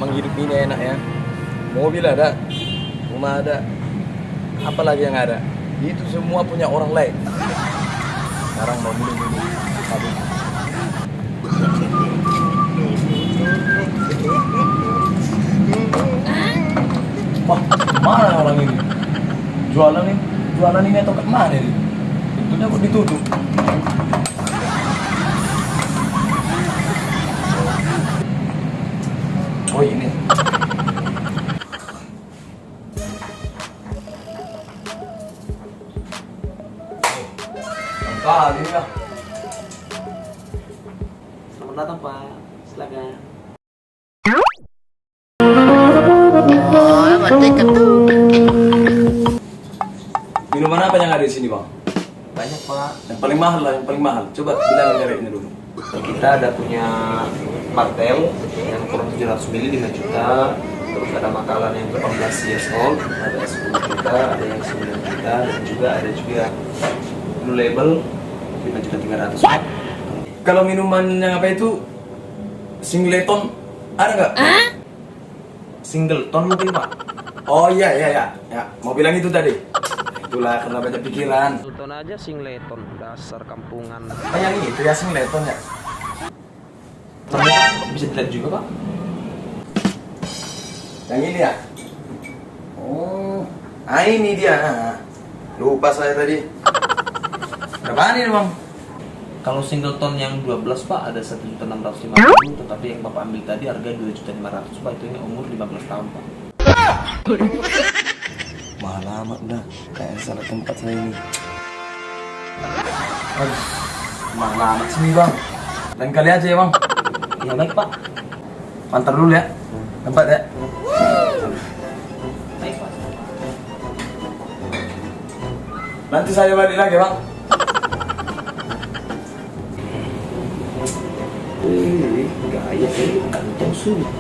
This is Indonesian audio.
Emang hidup ini enak ya. Mobil ada, rumah ada, apalagi yang ada. Itu semua punya orang lain. Sekarang mau milih-milih satu. Wah, mana orang ini? Jualan ini atau ke mana ini? Pintunya kok ditutup? Oh ini. Lengkap ini lah. Selamat datang Pak, silakan. Minuman apa yang ada di sini bang? Banyak Pak. Yang paling mahal lah, yang paling mahal. Coba bilang mereknya dulu. Kita ada punya Martel yang ukuran 700 ml 5 juta. Terus ada Macallan yang 18 years old, ada 10 juta, ada yang 9 juta, dan juga ada Blue Label 5 juta 300 Pak. Kalau minuman yang apa itu Singleton ada nggak? Singleton mungkin Pak. Oh iya ya, mau bilang itu tadi. Itulah karena banyak pikiran. Singleton aja Singleton, dasar kampungan. Oh yang itu ya Singleton ya. Bisa dilihat juga Pak. Yang ini ya? Oh, ini dia. Lupa saya tadi. Berapaan ini bang? Kalau Singleton yang 12 Pak ada 1.650.000, tetapi yang Bapak ambil tadi harga 2.500.000 Pak, itu yang umur 15 tahun Pak. Mahal amat udah, kayak salah tempat saya ini. Aduh, mahal amat sini bang. Lain kali aja ya bang. Ya baik Pak. Antar dulu ya, tempat ya. Baik Pak. Nanti saya balik lagi bang. Gaya ini kantong sungguh.